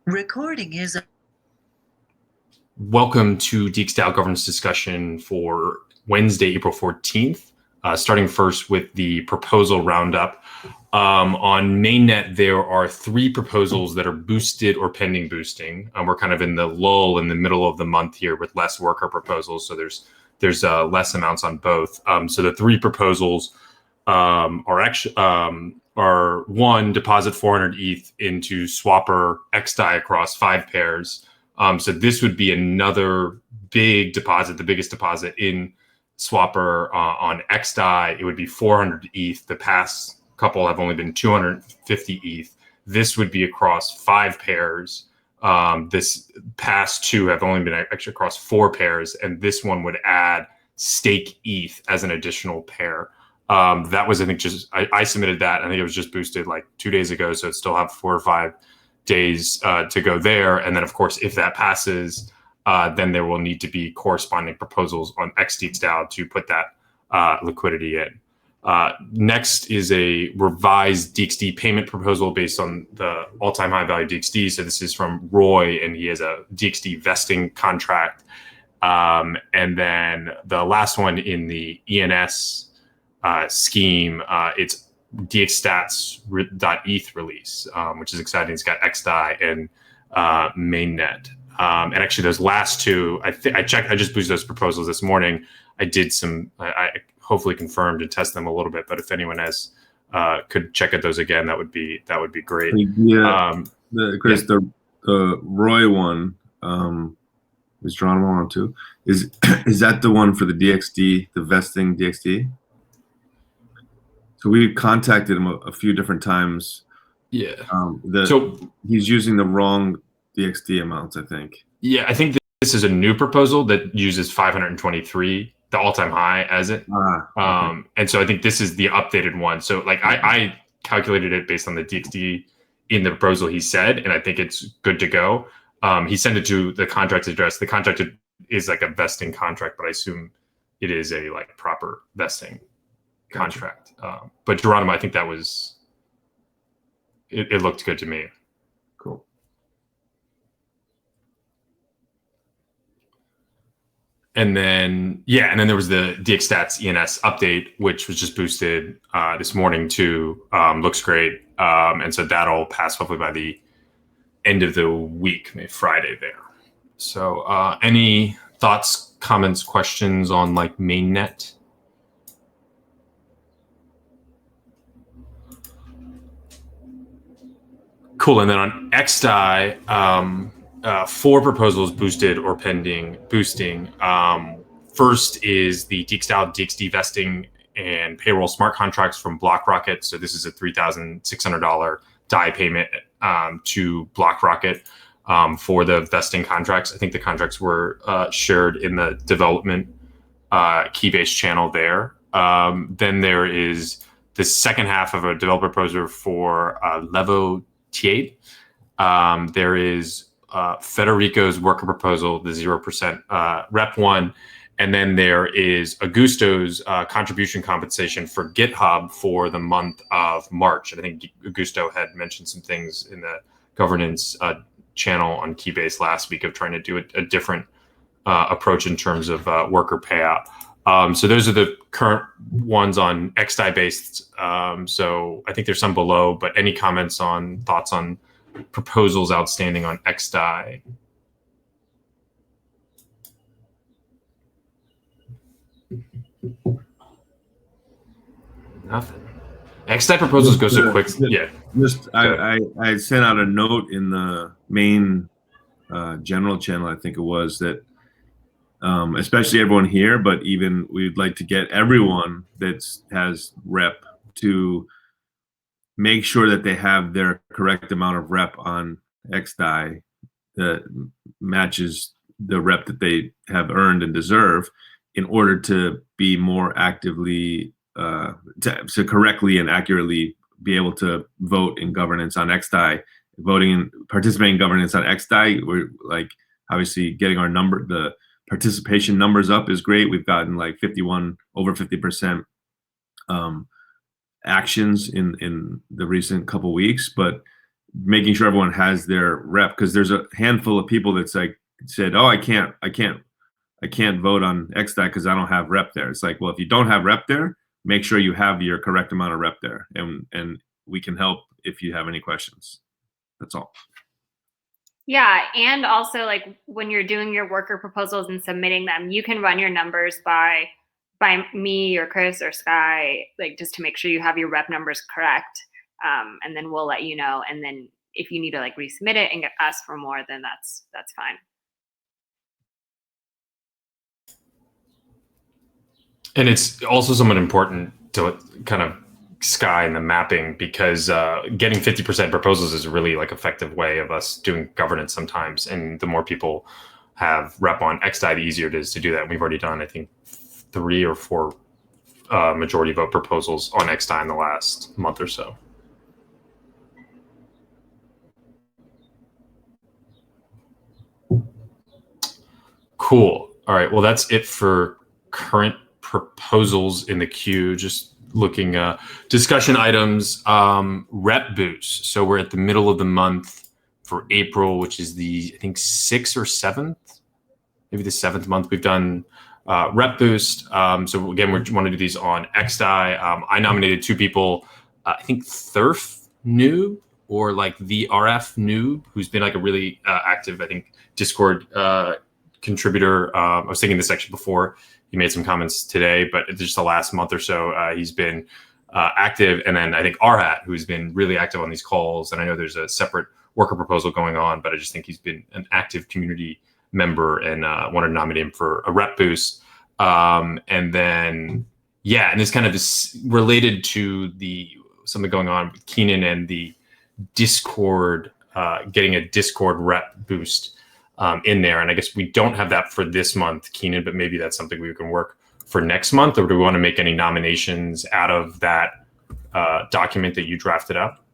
Recording is. Welcome to DXgov governance discussion for Wednesday, April 14th. Starting first with the proposal roundup. On mainnet, there are 3 proposals that are boosted or pending boosting. We're kind of in the lull in the middle of the month here with less worker proposals, so there's less amounts on both. So the 3 proposals are actually are 1, deposit 400 ETH into Swapper XDAI across 5 pairs. So this would be another big deposit, the biggest deposit in Swapper on XDAI. It would be 400 ETH. The past couple have only been 250 ETH. This would be across 5 pairs. This past 2 have only been actually across 4 pairs, and this one would add stake ETH as an additional pair. That was, I think, I submitted that. I think it was just boosted like 2 days ago, so it still have 4 or 5 days to go there. And then, of course, if that passes, then there will need to be corresponding proposals on DXgov to put that liquidity in. Next is a revised DXD payment proposal based on the all-time high value DXD. So this is from Roy, and he has a DXD vesting contract. And then the last one in the ENS scheme, it's DXstats.eth release, which is exciting. It's got XDAI and mainnet. And actually, those last 2, I checked. I just boosted those proposals this morning. I did some. I hopefully confirmed and test them a little bit. But if anyone has could check at those again, that would be great. Yeah, Chris, the Roy one is Geronimo on too. Is that the one for the DXD, the vesting DXD? So we contacted him a few different times. Yeah. So he's using the wrong DXD amounts, I think. Yeah, I think this is a new proposal that uses 523, the all-time high, as it. Okay. And so I think this is the updated one. So like I calculated it based on the DXD in the proposal he said, and I think it's good to go. He sent it to the contract address. The contract is like a vesting contract, but I assume it is a like proper vesting contract. But Geronimo, I think that was it looked good to me. Cool. And then there was the DXstats ENS update, which was just boosted this morning too. Looks great. And so that'll pass hopefully by the end of the week, maybe Friday there. So any thoughts, comments, questions on like mainnet? Cool. And then on XDAI, 4 proposals boosted or pending boosting. First is the DXD vesting and payroll smart contracts from BlockRocket. So this is a $3,600 DAI payment to BlockRocket for the vesting contracts. I think the contracts were shared in the development Keybase channel there. Then there is the second half of a developer proposal for Levo T8. There is Federico's worker proposal, the 0% rep one, and then there is Augusto's contribution compensation for GitHub for the month of March. And I think Augusto had mentioned some things in the governance channel on Keybase last week of trying to do a different approach in terms of worker payout. So those are the current ones on XDAI based. So I think there's some below, but any comments on thoughts on proposals outstanding on XDAI? Nothing. XDAI proposals go so quick. Yeah. I sent out a note in the main general channel, I think it was, that especially everyone here, but even we'd like to get everyone that has rep to make sure that they have their correct amount of rep on XDAI that matches the rep that they have earned and deserve in order to be more actively, to correctly and accurately be able to vote in governance on XDAI. Voting and participating in governance on XDAI, we're like obviously getting our number, the participation numbers up is great. We've gotten like 51, over 50% actions in the recent couple weeks, but making sure everyone has their rep, because there's a handful of people that's like said, oh, I can't vote on XDI because I don't have rep there. It's like, well, if you don't have rep there, make sure you have your correct amount of rep there, and we can help if you have any questions. That's all. Yeah, and also like when you're doing your worker proposals and submitting them, you can run your numbers by me or Chris or Sky, like just to make sure you have your rep numbers correct. And then we'll let you know. And then if you need to like resubmit it and ask for more, then that's fine. And it's also somewhat important to kind of Sky and the mapping, because getting 50% proposals is a really like effective way of us doing governance sometimes. And the more people have rep on XDI, the easier it is to do that. And we've already done, I think, 3 or 4 majority vote proposals on XDI in the last month or so. Cool. All right. Well, that's it for current proposals in the queue. Just looking discussion items, rep boost. So we're at the middle of the month for April, which is the, I think, 6th or 7th, maybe the 7th month we've done rep boost. So again, we want to do these on XDI. I nominated 2 people, I think Thurf Noob or like the RF Noob, who's been like a really active, I think, Discord contributor. I was thinking this section before. He made some comments today, but just the last month or so, he's been active. And then I think Arhat, who's been really active on these calls. And I know there's a separate worker proposal going on, but I just think he's been an active community member, and wanted to nominate him for a rep boost. And then, yeah, and this kind of is related to something going on with Keenan and the Discord, getting a Discord rep boost in there. And I guess we don't have that for this month, Keenan, but maybe that's something we can work for next month. Or do we want to make any nominations out of that document that you drafted up?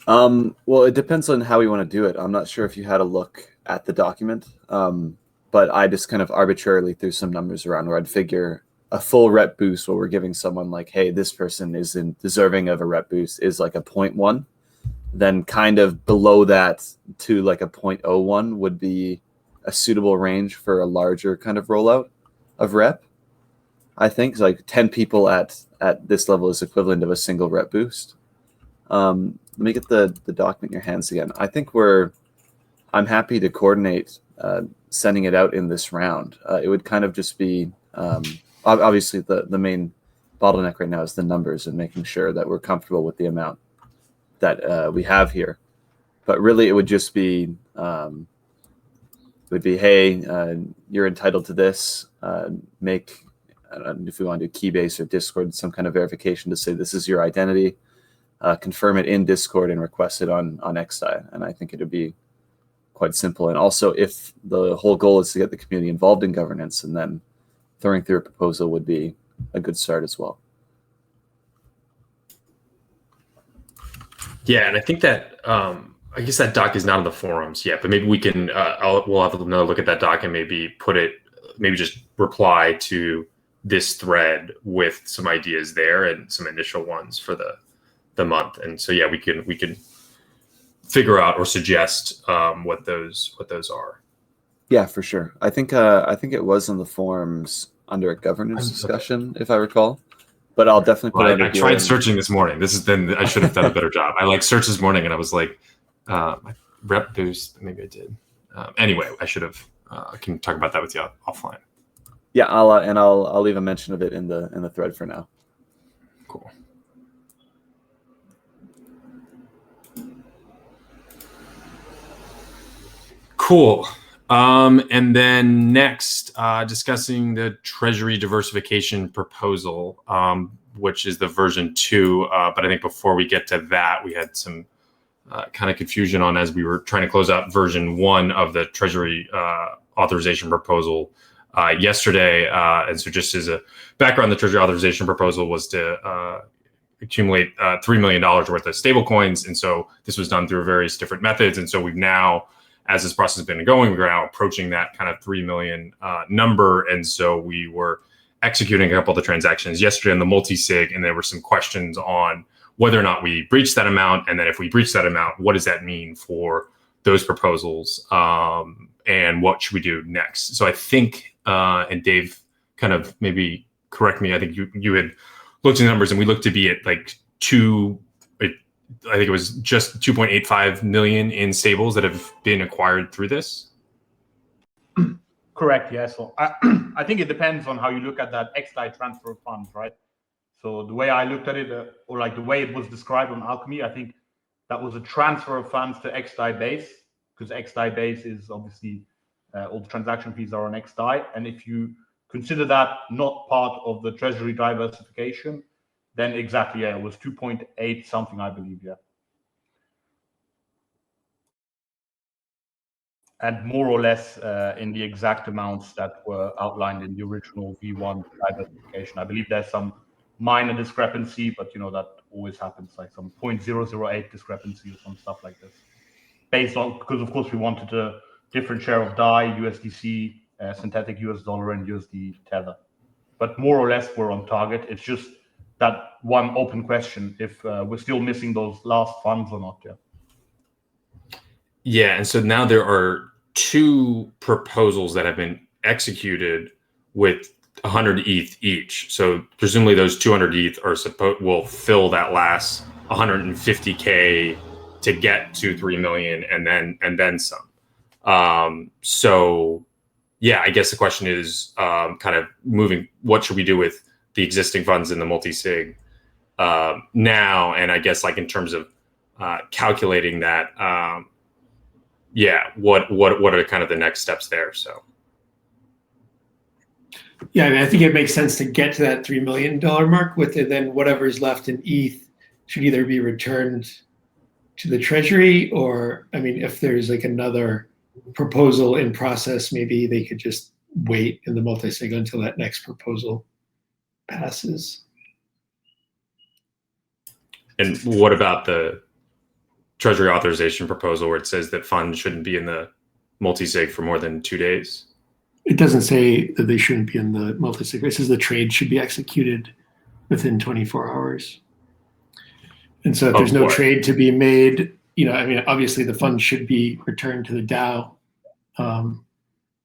Well, it depends on how we want to do it. I'm not sure if you had a look at the document, but I just kind of arbitrarily threw some numbers around where I'd figure a full rep boost where we're giving someone like, hey, this person isn't deserving of a rep boost is like a 0.1. Then kind of below that to like a 0.01 would be a suitable range for a larger kind of rollout of rep. I think like 10 people at this level is equivalent of a single rep boost. Let me get the document in your hands again. I think I'm happy to coordinate sending it out in this round. It would kind of just be, obviously the main bottleneck right now is the numbers and making sure that we're comfortable with the amount that we have here. But really it would just be, hey, you're entitled to this. Make, I don't know if we want to do Keybase or Discord, some kind of verification to say this is your identity. Confirm it in Discord and request it on XDI. And I think it would be quite simple. And also, if the whole goal is to get the community involved in governance, and then throwing through a proposal would be a good start as well. Yeah, and I think that I guess that doc is not on the forums yet, but maybe we can we'll have another look at that doc and maybe just reply to this thread with some ideas there and some initial ones for the month. And so yeah, we can figure out or suggest what those are. Yeah, for sure. I think it was on the forums under a governance discussion, if I recall. But I'll definitely put it. I tried searching this morning. I should have done a better job. I searched this morning and I was like, rep boost. Maybe I did. Anyway, I should have. I can talk about that with you offline. Yeah, I'll leave a mention of it in the thread for now. Cool. Cool. And then next, discussing the Treasury diversification proposal, which is the version 2. But I think before we get to that, we had some kind of confusion on as we were trying to close out version 1 of the Treasury authorization proposal yesterday. And so just as a background, the Treasury authorization proposal was to accumulate $3 million worth of stable coins. And so this was done through various different methods. And so we've now, as this process has been going, we're now approaching that kind of 3 million number. And so we were executing a couple of the transactions yesterday on the multi-sig, and there were some questions on whether or not we breach that amount, and then if we breach that amount, what does that mean for those proposals, and what should we do next? So I think, and Dave, kind of maybe correct me, I think you had looked at the numbers, and we looked to be at like I think it was just 2.85 million in stables that have been acquired through this. Correct. Yeah. So I think it depends on how you look at that XDAI transfer of funds, right? So the way I looked at it, or like the way it was described on Alchemy, I think that was a transfer of funds to XDAI base, because XDAI base is obviously all the transaction fees are on XDAI, and if you consider that not part of the treasury diversification, then exactly, yeah, it was 2.8 something, I believe, yeah. And more or less in the exact amounts that were outlined in the original V1 diversification. I believe there's some minor discrepancy, but that always happens, like some 0.008 discrepancy or some stuff like this. Based on, because of course we wanted a different share of DAI, USDC, synthetic US dollar, and USD Tether. But more or less we're on target. It's just that one open question, if we're still missing those last funds or not. Yeah, and so now there are 2 proposals that have been executed with 100 ETH each. So presumably those 200 ETH will fill that last 150K to get to 3 million and then some. So yeah, I guess the question is kind of moving, what should we do with the existing funds in the multi-sig now? And I guess like in terms of calculating that, yeah, what are kind of the next steps there? So yeah, I mean, I think it makes sense to get to that $3 million mark with it. Then whatever is left in ETH should either be returned to the treasury, or I mean, if there's like another proposal in process, maybe they could just wait in the multi-sig until that next proposal passes. And what about the treasury authorization proposal where it says that funds shouldn't be in the multi-sig for more than 2 days? It doesn't say that they shouldn't be in the multi-sig. It says the trade should be executed within 24 hours. And so if there's no trade to be made, I mean, obviously the funds should be returned to the DAO.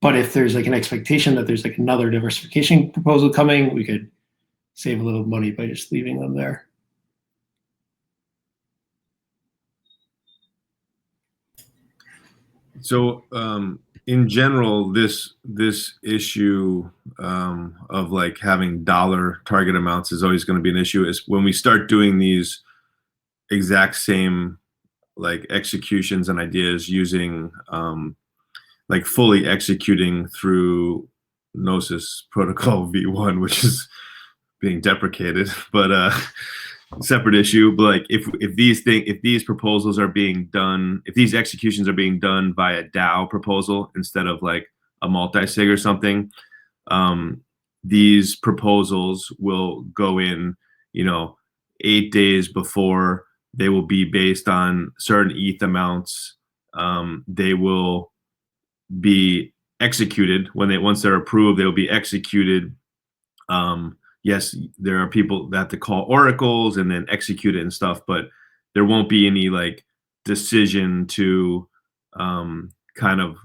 But if there's like an expectation that there's like another diversification proposal coming, we could save a little money by just leaving them there. So in general, this issue of like having dollar target amounts is always going to be an issue. Is when we start doing these exact same like executions and ideas using like fully executing through Gnosis protocol V1, which is being deprecated, but separate issue. But like if these proposals are being done, if these executions are being done by a DAO proposal instead of like a multi-sig or something, these proposals will go in, 8 days before. They will be based on certain ETH amounts. They will be executed once they're approved. They will be executed. Yes, there are people that have to call oracles and then execute it and stuff, but there won't be any like decision to kind of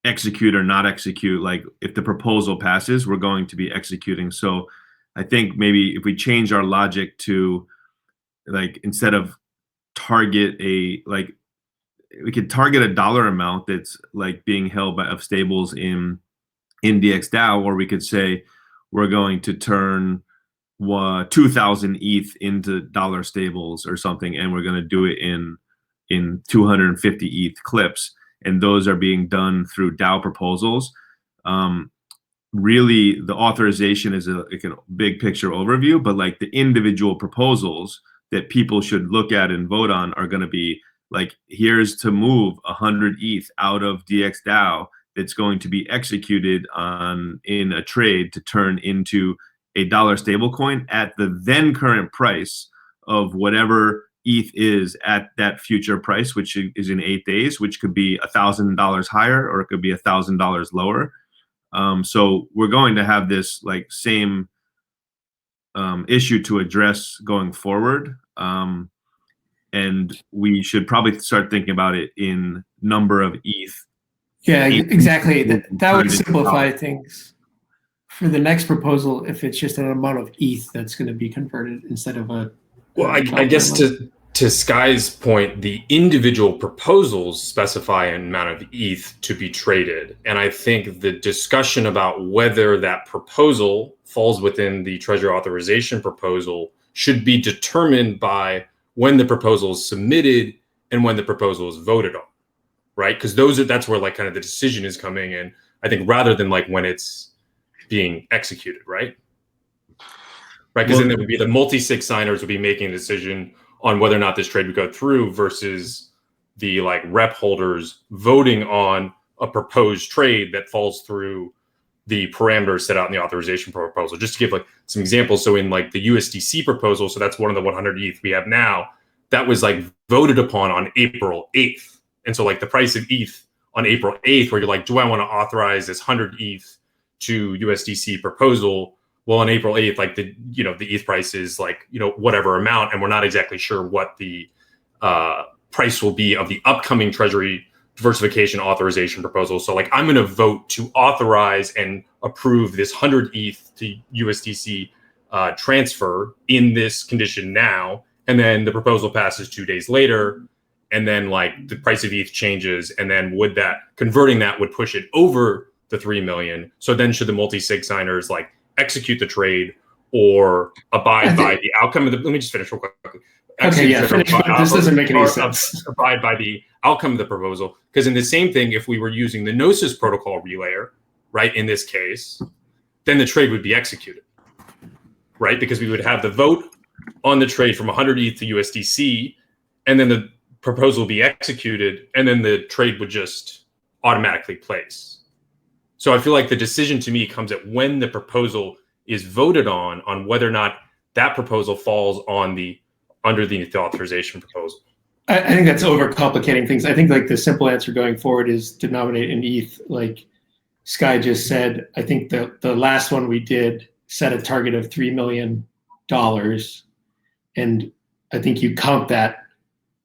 execute or not execute. Like if the proposal passes, we're going to be executing. So I think maybe if we change our logic to like, instead of we could target a dollar amount that's like being held of stables in DXDAO, or we could say we're going to turn 2,000 ETH into dollar stables or something, and we're going to do it in 250 ETH clips, and those are being done through DAO proposals. Really, the authorization is a big picture overview, but like the individual proposals that people should look at and vote on are going to be like, here's to move 100 ETH out of DXDAO that's going to be executed in a trade to turn into a dollar stablecoin at the then current price of whatever ETH is at that future price, which is in 8 days, which could be $1,000 higher or it could be $1,000 lower. So we're going to have this like same issue to address going forward. And we should probably start thinking about it in number of ETH. Yeah, exactly. That would simplify things. For the next proposal, if it's just an amount of ETH that's going to be converted instead of a. Well, I guess to Sky's point, the individual proposals specify an amount of ETH to be traded. And I think the discussion about whether that proposal falls within the Treasury authorization proposal should be determined by when the proposal is submitted and when the proposal is voted on, right? Because that's where like kind of the decision is coming in, I think, rather than like when it's being executed, right? Right, because then there would be the multi-sig signers would be making a decision on whether or not this trade would go through versus the like rep holders voting on a proposed trade that falls through the parameters set out in the authorization proposal. Just to give like some examples, so in like the USDC proposal, so that's one of the 100 ETH we have now, that was like voted upon on April 8th. And so like the price of ETH on April 8th, where you're like, do I want to authorize this 100 ETH to USDC proposal? Well, on April 8th, like the ETH price is like, whatever amount, and we're not exactly sure what the price will be of the upcoming Treasury diversification authorization proposal. So like I'm going to vote to authorize and approve this 100 ETH to USDC transfer in this condition now. And then the proposal passes 2 days later. And then like the price of ETH changes. And then converting that would push it over the 3 million. So then should the multi-sig signers like execute the trade or abide by the outcome of the, let me just finish real quickly. Okay, yeah, finish, this doesn't make any sense. Abide by the outcome of the proposal. Because in the same thing, if we were using the Gnosis protocol relayer, right, in this case, then the trade would be executed, right? Because we would have the vote on the trade from 100 ETH to USDC, and then the proposal would be executed, and then the trade would just automatically place. So I feel like the decision to me comes at when the proposal is voted on whether or not that proposal falls underneath the authorization proposal. I think that's overcomplicating things. I think like the simple answer going forward is denominate in ETH. Like Sky just said, I think the last one we did set a target of $3 million. And I think you count that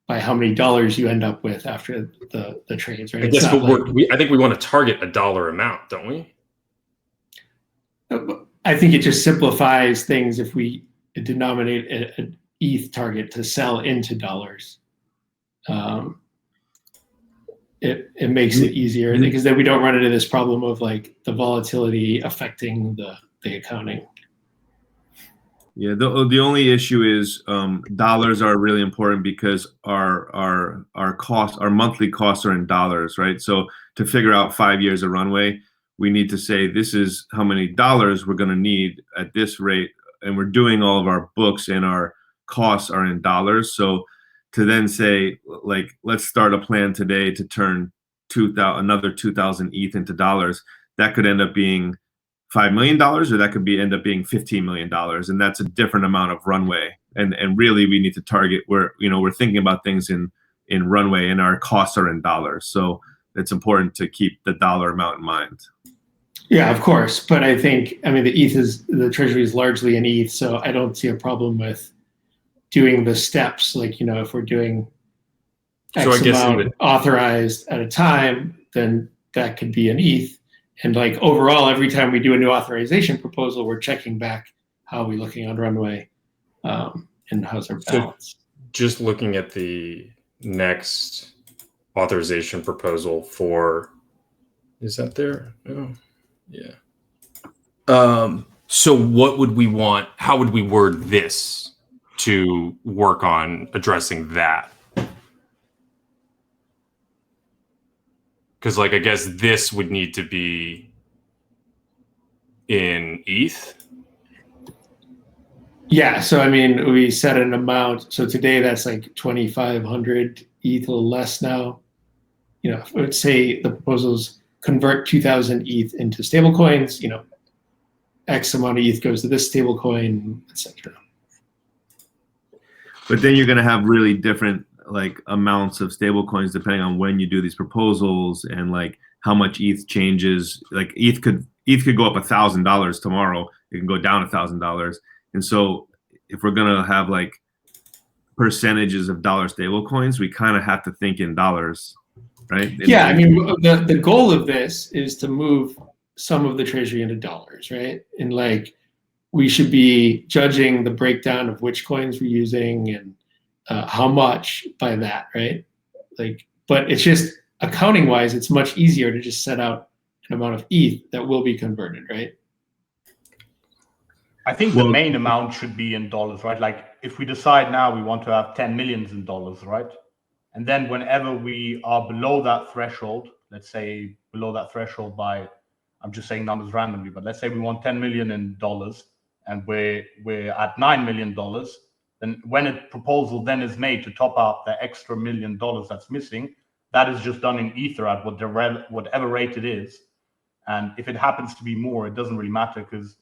by how many dollars you end up with after the trades, right? I guess I think we want to target a dollar amount, don't we? I think it just simplifies things if we denominate an ETH target to sell into dollars. It makes it easier because then we don't run into this problem of like the volatility affecting the accounting. Yeah, the only issue is dollars are really important because our monthly costs are in dollars, right? So to figure out 5 years of runway, we need to say this is how many dollars we're going to need at this rate, and we're doing all of our books and our costs are in dollars. So to then say like let's start a plan today to turn another 2,000 ETH into dollars, that could end up being $5 million, or that could end up being $15 million, and that's a different amount of runway. And really, we need to target where we're thinking about things in runway, and our costs are in dollars. So it's important to keep the dollar amount in mind. Yeah, of course, but I think the Treasury is largely in ETH, so I don't see a problem with doing the steps. Like if we're doing X amount authorized at a time, then that could be an ETH. And like overall, every time we do a new authorization proposal, we're checking back how are we looking on runway and how's our balance. So just looking at the next authorization proposal is that there? Oh, yeah. So what would we want? How would we word this to work on addressing that? Because, like, I guess this would need to be in ETH. Yeah. So, we set an amount. So today that's like 2,500 ETH, a little less now. Let's say the proposals convert 2,000 ETH into stable coins, X amount of ETH goes to this stable coin, etc. But then you're going to have really different like amounts of stable coins depending on when you do these proposals and like how much ETH changes. Like ETH could go up $1,000 tomorrow. It can go down $1,000. And so if we're gonna have like percentages of dollar stable coins, we kind of have to think in dollars, right? Yeah, I mean, the goal of this is to move some of the treasury into dollars, right? And like, we should be judging the breakdown of which coins we're using and how much by that, right? Like, but it's just accounting wise, it's much easier to just set out an amount of ETH that will be converted, right? I think the main amount should be in dollars, right? Like if we decide now we want to have 10 millions in dollars, right? And then whenever we are below that threshold, let's say below that threshold by, I'm just saying numbers randomly, but let's say we want 10 million in dollars and we're at $9 million, then when a proposal then is made to top up the extra $1 million that's missing, that is just done in Ether at whatever rate it is. And if it happens to be more, it doesn't really matter because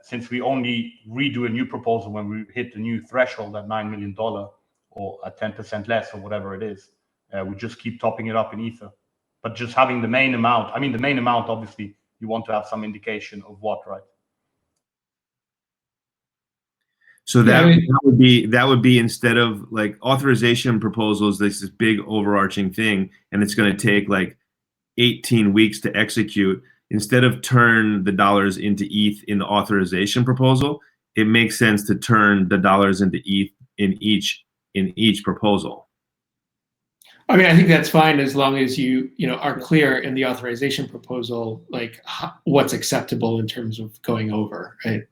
since we only redo a new proposal when we hit the new threshold at $9 million or at 10% less or whatever it is, we just keep topping it up in Ether. But just having the main amount, I mean, the main amount, obviously, you want to have some indication of what, right? So that would be instead of like authorization proposals, this big overarching thing, and it's going to take like 18 weeks to execute. Instead of turn the dollars into ETH in the authorization proposal, it makes sense to turn the dollars into ETH in each proposal. I mean, I think that's fine as long as you are clear in the authorization proposal, like what's acceptable in terms of going over, right?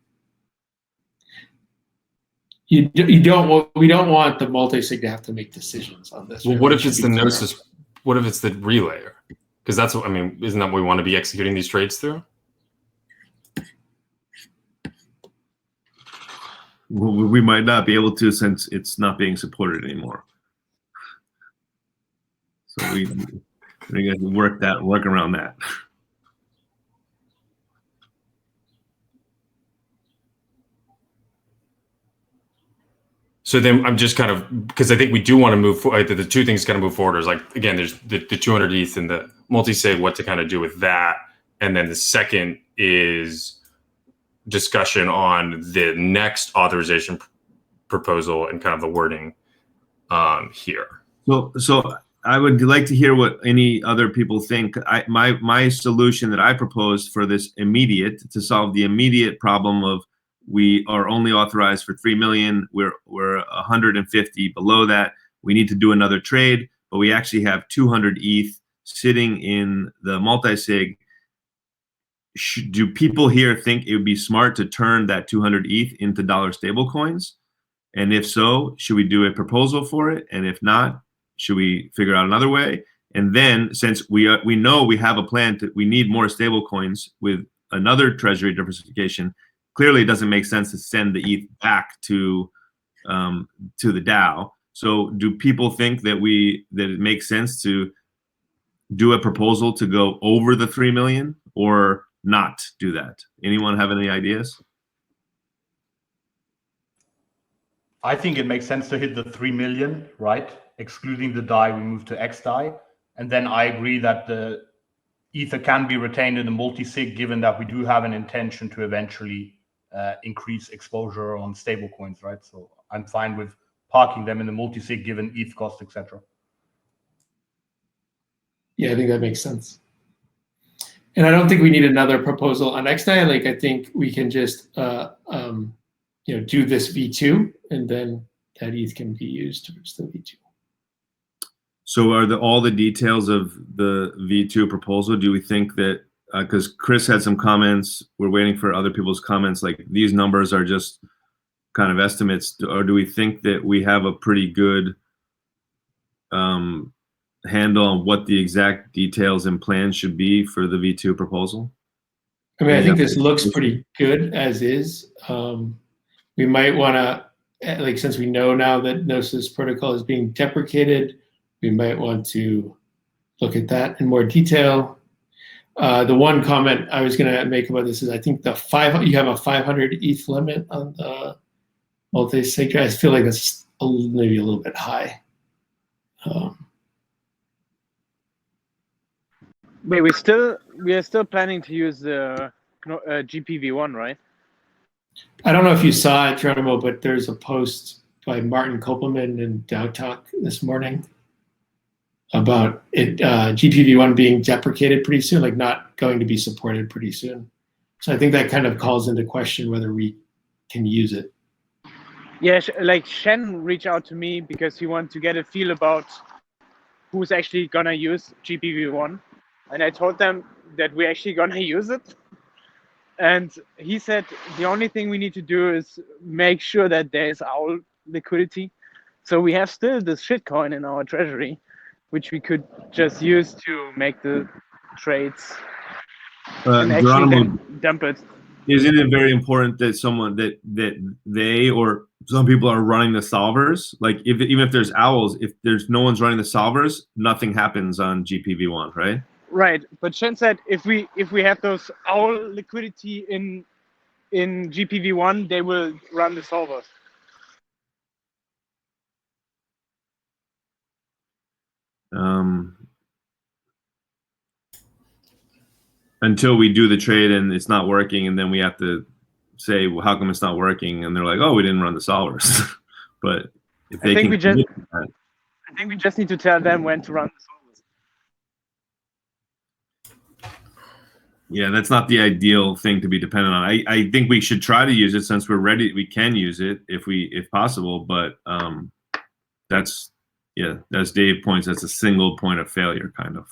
We don't want the multi-sig to have to make decisions on this. Well, right? what if it's the Gnosis? What if it's the relayer? Because that's what I mean. Isn't that what we want to be executing these trades through? Well, we might not be able to since it's not being supported anymore. So we got to work around that. So then I'm just kind of, because I think we do want to move forward. The two things kind of move forward is like, again, there's the 200 ETH and the multi-sig, what to kind of do with that. And then the second is discussion on the next authorization proposal and kind of the wording here. So I would like to hear what any other people think. My solution that I proposed for this to solve the immediate problem of we are only authorized for 3 million. We're 150 below that. We need to do another trade, but we actually have 200 ETH sitting in the multi-sig. Do people here think it would be smart to turn that 200 ETH into dollar stable coins? And if so, should we do a proposal for it? And if not, should we figure out another way? And then, since we know we have a plan we need more stable coins with another treasury diversification, clearly it doesn't make sense to send the ETH back to the DAO. So do people think that it makes sense to do a proposal to go over the 3 million or not do that? Anyone have any ideas? I think it makes sense to hit the 3 million, right? Excluding the DAI, we move to XDAI. And then I agree that the Ether can be retained in the multi-sig, given that we do have an intention to eventually increase exposure on stable coins, right? So I'm fine with parking them in the multi-sig given ETH cost, etc. Yeah, I think that makes sense. And I don't think we need another proposal on XDAI. Like, I think we can just do this V2, and then that ETH can be used towards the V2. So are all the details of the V2 proposal, do we think that, because Chris had some comments, we're waiting for other people's comments, like these numbers are just kind of estimates, or do we think that we have a pretty good handle on what the exact details and plans should be for the V2 proposal? I mean, I think this looks pretty good as is. We might want to, like, since we know now that Gnosis protocol is being deprecated, we might want to look at that in more detail. The one comment I was going to make about this is I think you have a 500 ETH limit on the multi-sig. I feel like that's maybe a little bit high. Wait, we are still planning to use the GPV1, right? I don't know if you saw it, Geronimo, but there's a post by Martin Kopelman in Dow Talk this morning about it, GPV1 being deprecated pretty soon, like not going to be supported pretty soon. So I think that kind of calls into question whether we can use it. Yeah, like Shen reached out to me because he wanted to get a feel about who's actually gonna use GPV1, and I told them that we're actually gonna use it. And he said the only thing we need to do is make sure that there is our liquidity. So we have still this shitcoin in our treasury, which we could just use to make the trades and actually Geronimo, then dump it. isn't it very important that someone that they or some people are running the solvers? Like even if there's owls, if there's no one's running the solvers, nothing happens on GPV1, right? Right, but Shen said if we have those owl liquidity in GPV1, they will run the solvers. Until we do the trade and it's not working, and then we have to say, well, how come it's not working? And they're like, oh, we didn't run the solvers. But if they I think can, we just need to tell them when to run the solvers. Yeah, that's not the ideal thing to be dependent on. I think we should try to use it since we're ready. We can use it if possible, but that's, yeah, as Dave points, that's a single point of failure kind of.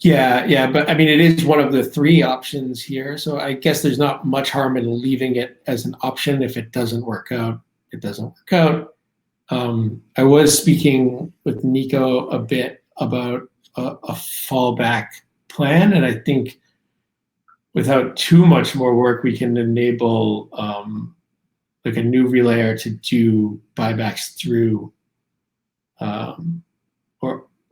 Yeah, but I mean, it is one of the three options here. So I guess there's not much harm in leaving it as an option. If it doesn't work out, it doesn't work out. I was speaking with Nico a bit about a fallback plan, and I think without too much more work, we can enable like a new relayer to do buybacks through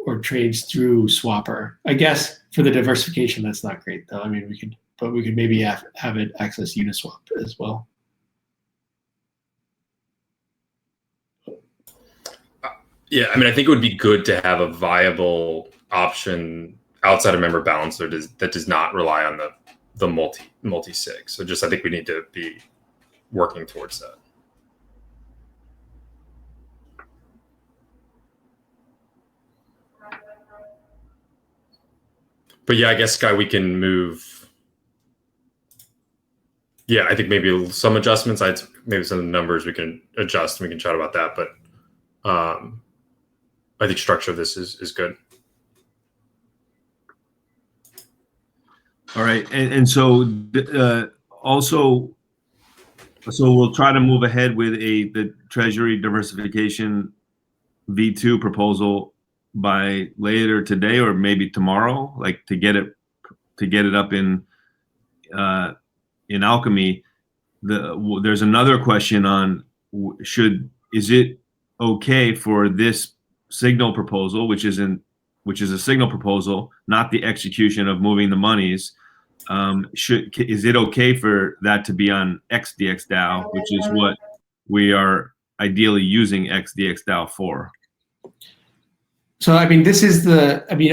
or trades through Swapper. I guess for the diversification, that's not great though. I mean, we could maybe have it access Uniswap as well. Yeah, I mean, I think it would be good to have a viable option outside of member balancer that does not rely on the multi-sig. So I think we need to be working towards that. But yeah, I guess, Sky, we can move. Yeah, I think maybe some adjustments. Maybe some of the numbers we can adjust and we can chat about that. But I think structure of this is good. All right, and so also, so we'll try to move ahead with the Treasury diversification V2 proposal by later today or maybe tomorrow, like to get it up in Alchemy. There's another question on is it okay for this signal proposal, which is a signal proposal, not the execution of moving the monies. Is it okay for that to be on XDXDAO, which is what we are ideally using XDXDAO for? So, I mean,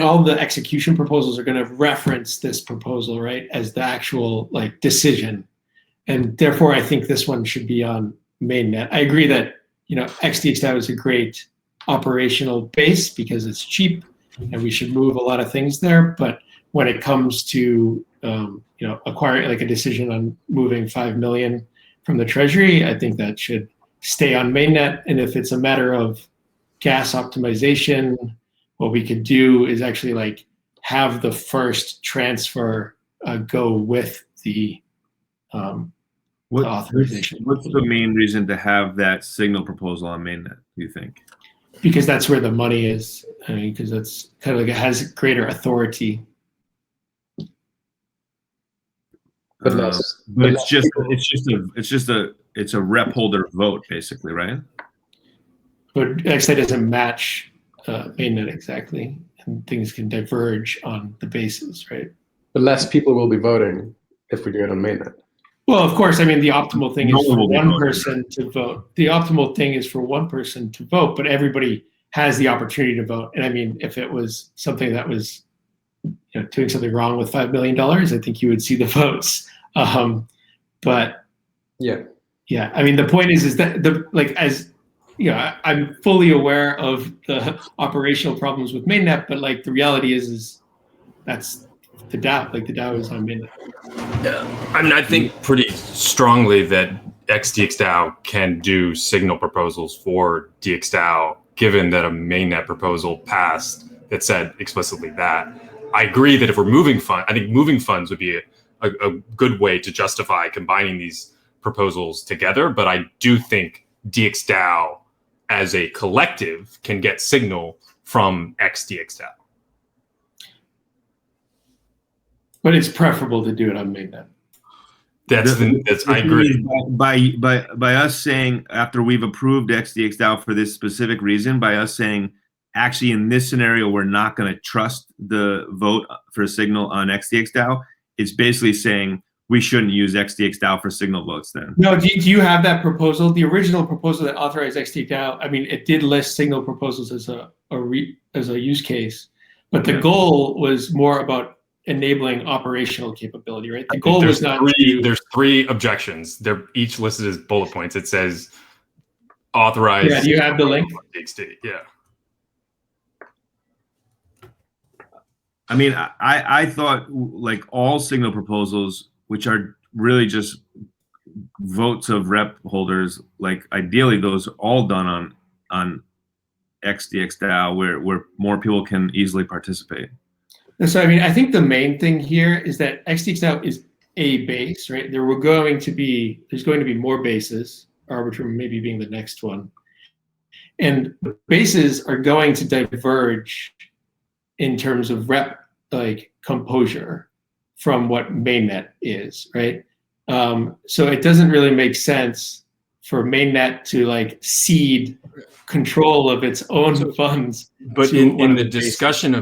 all the execution proposals are going to reference this proposal, right, as the actual like decision. And therefore, I think this one should be on mainnet. I agree that, XDXDAO is a great operational base because it's cheap and we should move a lot of things there. But when it comes to, acquiring like a decision on moving 5 million from the treasury, I think that should stay on mainnet. And if it's a matter of gas optimization, what we could do is actually like have the first transfer go with the authorization. What's the main reason to have that signal proposal on mainnet, do you think? Because that's where the money is. I mean, because that's kind of like it has greater authority. But it's a rep holder vote basically, right? But XDA doesn't match mainnet exactly, and things can diverge on the basis, right? But less people will be voting if we do it on mainnet. Well, of course, I mean, the optimal thing is for one person to vote. The optimal thing is for one person to vote, but everybody has the opportunity to vote. And I mean, if it was something that was doing something wrong with $5 million, I think you would see the votes. But Yeah. Yeah, I mean, the point is that I'm fully aware of the operational problems with mainnet, but like the reality is that's the DAO. Like the DAO is on mainnet. Yeah, I mean, I think pretty strongly that DXDAO can do signal proposals for DXDAO, given that a mainnet proposal passed that said explicitly that. I agree that if we're moving funds, I think moving funds would be a good way to justify combining these proposals together. But I do think DXDAO as a collective can get signal from DXDAO. But it's preferable to do it on mainnet. I agree. By us saying, after we've approved DXdao for this specific reason, by us saying, actually in this scenario, we're not going to trust the vote for signal on DXdao, it's basically saying we shouldn't use DXdao for signal votes then. No, do you have that proposal? The original proposal that authorized DXdao, I mean, it did list signal proposals as a use case, but the goal was more about enabling operational capability, right? The goal was not there's three objections. They're each listed as bullet points. It says authorize. Yeah, do you have the link? Yeah. I mean, I thought like all signal proposals, which are really just votes of rep holders, like ideally those are all done on DXdao where more people can easily participate. So I mean, I think the main thing here is that DXdao is a base, right? There's going to be more bases, Arbitrum maybe being the next one. And bases are going to diverge in terms of rep composure from what mainnet is, right? So it doesn't really make sense for mainnet to cede control of its own funds. But in the discussion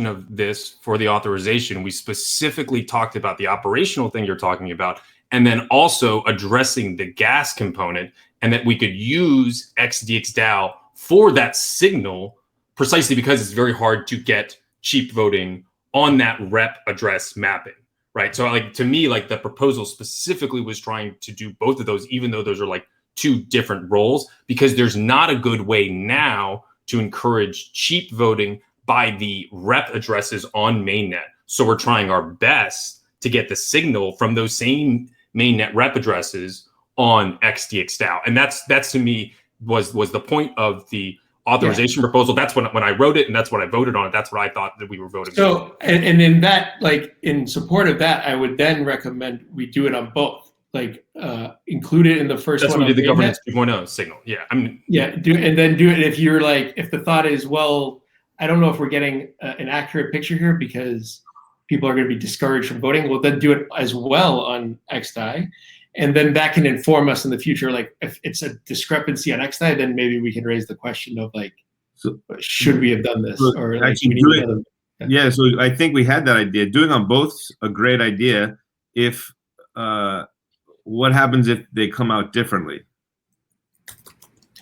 of this for the authorization, we specifically talked about the operational thing you're talking about, and then also addressing the gas component, and that we could use DXdao for that signal precisely because it's very hard to get cheap voting on that rep address mapping, right? So to me, the proposal specifically was trying to do both of those, even though those are two different roles, because there's not a good way now to encourage cheap voting by the rep addresses on mainnet. So we're trying our best to get the signal from those same mainnet rep addresses on DXdao. And that's to me was the point of the authorization proposal. That's when I wrote it, and that's what I voted on it. That's what I thought that we were voting for. And in that, in support of that, I would then recommend we do it on both. Include it in the first That's one. That's what we did the governance 2.0 signal. Yeah. Do it if you're if the thought is, well, I don't know if we're getting an accurate picture here because people are going to be discouraged from voting. Well, then do it as well on XDAI. And then that can inform us in the future. If it's a discrepancy on XDAI, then maybe we can raise the question of should we have done this? Or yeah. So I think we had that idea. Doing on both a great idea. If what happens if they come out differently?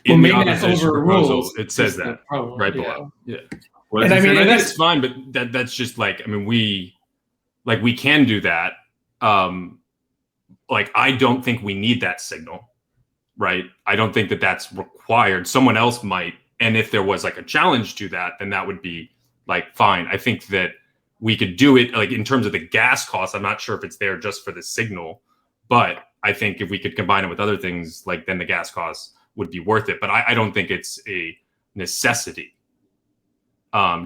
In the authorization proposal, it says that right below. Yeah. And I mean, that's fine, but that's just we can do that. I don't think we need that signal, right? I don't think that that's required. Someone else might, and if there was a challenge to that, then that would be fine. I think that we could do it in terms of the gas costs. I'm not sure if it's there just for the signal, but I think if we could combine it with other things, then the gas costs would be worth it. But I don't think it's a necessity,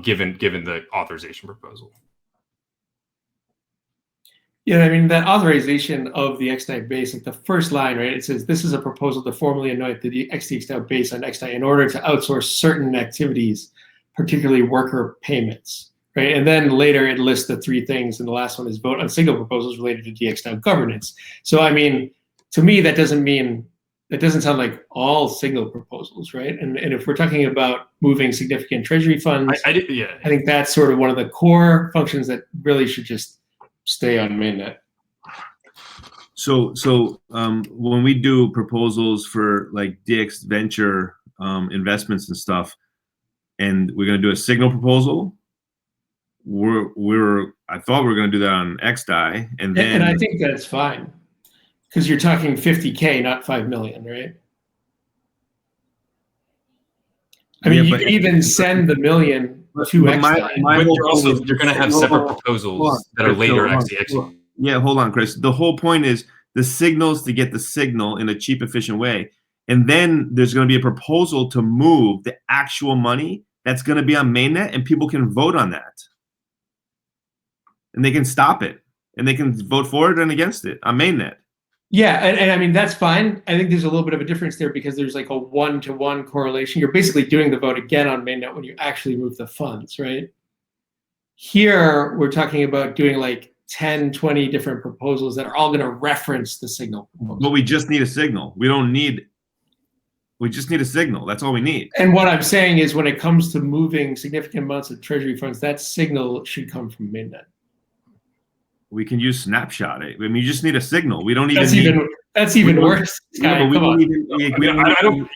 given the authorization proposal. Yeah, I mean, that authorization of the XDAI base, the first line, right? It says, this is a proposal to formally anoint the DXdao base on XDAI in order to outsource certain activities, particularly worker payments, right? And then later it lists the three things, and the last one is vote on signal proposals related to DXdao governance. So, I mean, to me, that doesn't sound like all signal proposals, right? And if we're talking about moving significant treasury funds, I think that's sort of one of the core functions that really should just stay on mainnet. So when we do proposals for DX venture investments and stuff, and we're going to do a signal proposal, I thought we were going to do that on XDAI, and then I think that's fine, Because you're talking 50K, not 5 million, right? I mean, you could even send the million to but XDAI. But whole you're point also is- you're going to have hold separate on, hold on, proposals that are Chris, later hold on, actually hold on. executed. Yeah, hold on, Chris. The whole point is the signals to get the signal in a cheap, efficient way. And then there's going to be a proposal to move the actual money that's going to be on mainnet, and people can vote on that. And they can stop it. And they can vote for it and against it on mainnet. Yeah, and I mean, that's fine. I think there's a little bit of a difference there because there's like a 1-to-1 correlation. You're basically doing the vote again on mainnet when you actually move the funds, right? Here, we're talking about doing like 10, 20 different proposals that are all going to reference the signal proposal. But we just need a signal. We just need a signal. That's all we need. And what I'm saying is when it comes to moving significant amounts of treasury funds, that signal should come from mainnet. We can use snapshot. I mean, you just need a signal. We don't even That's even worse. Yeah, Sky, but we come on. don't even.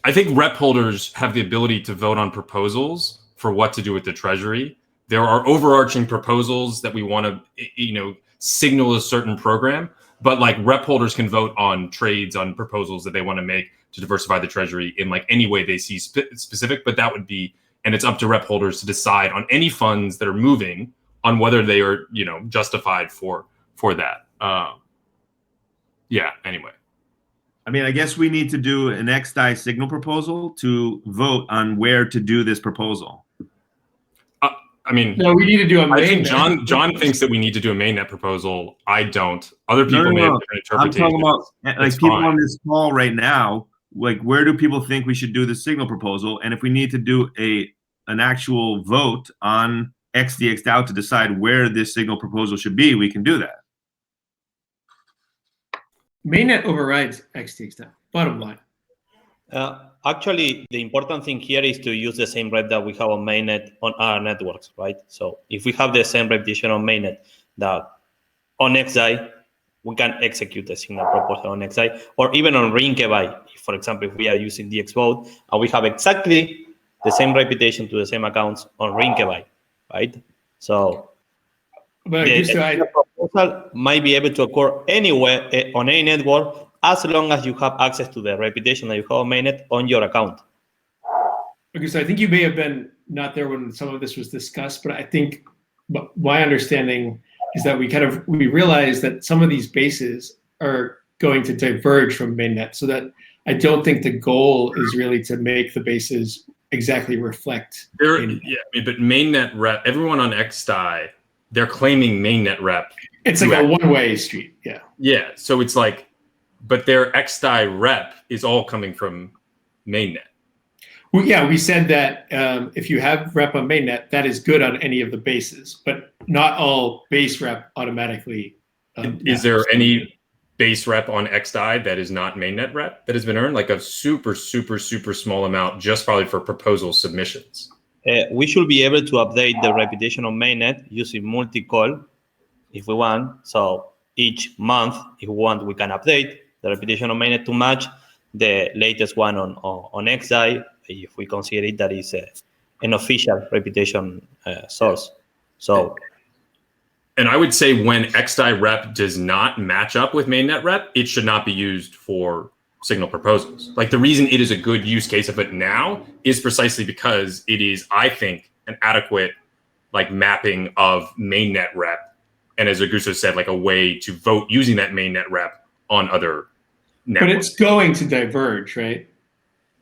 I think rep holders have the ability to vote on proposals for what to do with the treasury. There are overarching proposals that we want to, signal a certain program, but like rep holders can vote on trades, on proposals that they want to make to diversify the treasury in like any way they see specific. But that would be, and it's up to rep holders to decide on any funds that are moving on whether they are, justified for that. Anyway. I mean, I guess we need to do an XDAI signal proposal to vote on where to do this proposal. No, we need to do a mainnet. I think John thinks that we need to do a mainnet proposal. I don't. Other people may have different interpretations. I'm talking about like people on this call right now. Like, where do people think we should do the signal proposal? And if we need to do an actual vote on XDXDAO to decide where this signal proposal should be, we can do that. Mainnet overrides XDXDAO, bottom line. Actually, the important thing here is to use the same rep that we have on mainnet on our networks, right? So if we have the same repetition on mainnet that on XDAI, we can execute the signal proposal on XDAI, or even on Rinkeby. For example, if we are using DXgov and we have exactly the same repetition to the same accounts on Rinkeby, right? So the proposal might be able to occur anywhere on any network as long as you have access to the reputation that you have on mainnet on your account. Okay, so I think you may have been not there when some of this was discussed, but I think my understanding is that we realized that some of these bases are going to diverge from mainnet, so that I don't think the goal is really to make the bases exactly reflect. But mainnet rep, everyone on XDAI, they're claiming mainnet rep. It's like a one-way street, yeah. Yeah, so it's like, but their XDAI rep is all coming from mainnet. Well, yeah, we said that if you have rep on mainnet, that is good on any of the bases, but not all base rep automatically. Is there any base rep on XDAI that is not mainnet rep that has been earned? Like a super, super, super small amount, just probably for proposal submissions. We should be able to update the reputation on mainnet using multi-call if we want. So each month, if we want, we can update the reputation on mainnet to match the latest one on XDAI, if we consider it that is an official reputation source. So, and I would say when XDAI rep does not match up with mainnet rep, it should not be used for signal proposals. Like the reason it is a good use case of it now is precisely because it is, I think, an adequate like mapping of mainnet rep. And as Augusto said, like a way to vote using that mainnet rep on other networks. But it's going to diverge, right?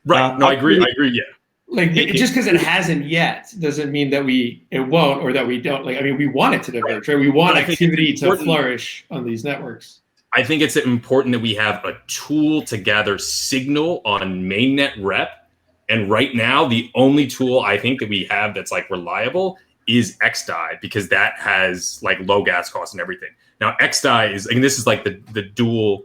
Right. No, I agree. Yeah. Like just because it hasn't yet doesn't mean that it won't or that we don't. Like, I mean, we want it to diverge, right? We want activity to flourish on these networks. I think it's important that we have a tool to gather signal on mainnet rep. And right now, the only tool I think that we have that's like reliable is XDAI, because that has like low gas costs and everything. Now, XDAI is, and this is like the dual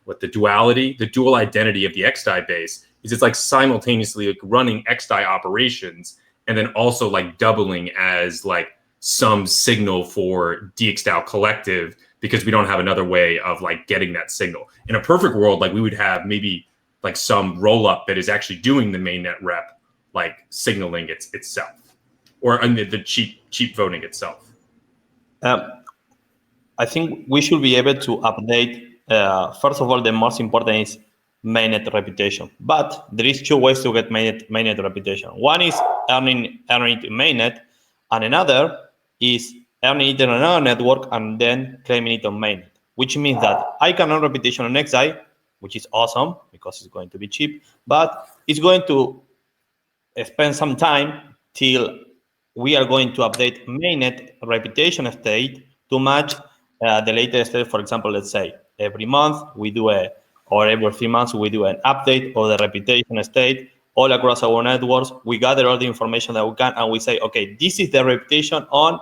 identity of the XDAI base is it's like simultaneously like running XDAI operations and then also like doubling as like some signal for DXDAO collective, because we don't have another way of like getting that signal. In a perfect world, like we would have maybe like some roll up that is actually doing the mainnet rep, like signaling itself, or the cheap voting itself. I think we should be able to update first of all, the most important is mainnet reputation. But there is two ways to get mainnet reputation. One is earning it in mainnet, and another is earning it on another network and then claiming it on mainnet, which means that I can earn reputation on XI, which is awesome because it's going to be cheap, but it's going to spend some time till we are going to update mainnet reputation state to match the latest state. For example, let's say every month we do or every 3 months we do an update of the reputation state all across our networks. We gather all the information that we can, and we say, okay, this is the reputation on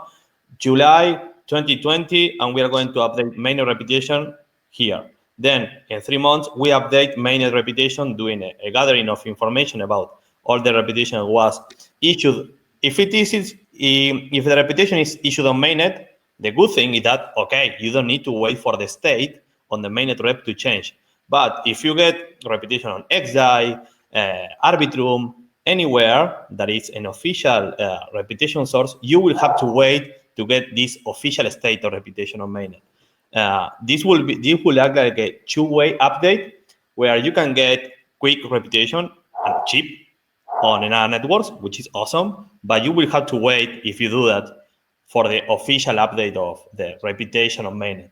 July 2020, and we are going to update mainnet reputation here. Then in 3 months, we update mainnet reputation, doing a gathering of information about all the reputation that was issued. If the reputation is issued on mainnet, the good thing is that, okay, you don't need to wait for the state on the mainnet rep to change. But if you get reputation on XDAI, Arbitrum, anywhere that is an official reputation source, you will have to wait to get this official state of reputation on mainnet. This will act like a two-way update where you can get quick reputation and cheap on another networks, which is awesome, but you will have to wait if you do that for the official update of the reputation on mainnet.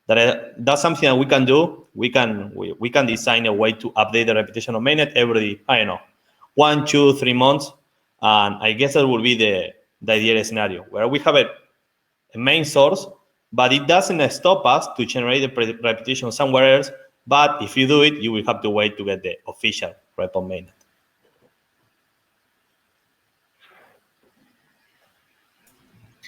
That's something that we can do. We can design a way to update the reputation on mainnet every, 1, 2, 3 months, and I guess that will be the ideal scenario where we have a main source, but it doesn't stop us to generate the reputation somewhere else. But if you do it, you will have to wait to get the official rep on mainnet.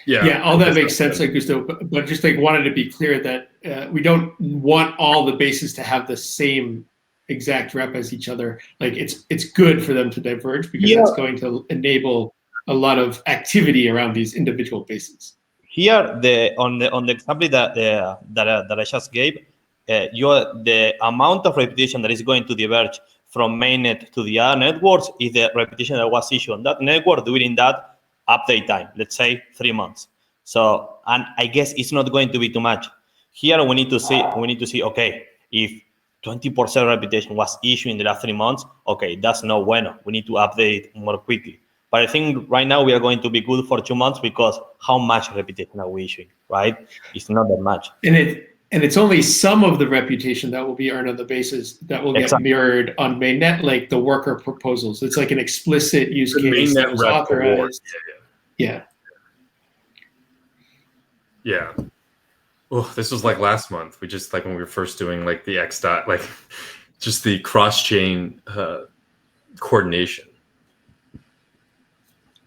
Yeah, all that makes sense, Augusto. But just wanted to be clear that we don't want all the bases to have the same exact rep as each other. Like it's good for them to diverge because that's going to enable a lot of activity around these individual bases. Here, on the example that I just gave, the amount of reputation that is going to diverge from mainnet to the other networks is the reputation that was issued on that network during that update time, let's say 3 months. So, and I guess it's not going to be too much. Here we need to see, okay, if 20% reputation was issued in the last 3 months, okay, that's no bueno. We need to update more quickly. But I think right now we are going to be good for 2 months because how much reputation are we issuing, right? It's not that much. And it's only some of the reputation that will be earned on the bases that will get mirrored on mainnet, like the worker proposals. It's like an explicit use case that was authorized. Yeah. Oh, this was like last month. We just when we were first doing like the X dot, just the cross-chain coordination.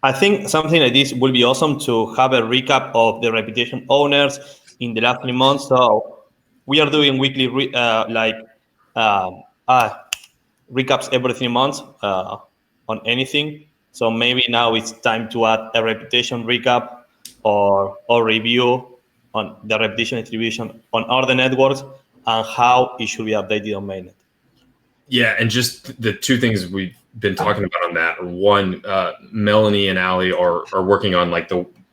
I think something like this will be awesome to have a recap of the reputation owners in the last 3 months. So we are doing weekly recaps every 3 months on anything. So maybe now it's time to add a reputation recap or review on the reputation distribution on other networks and how it should be updated on mainnet. Yeah, and just the two things we've been talking about on that are one, Melanie and Ali are working on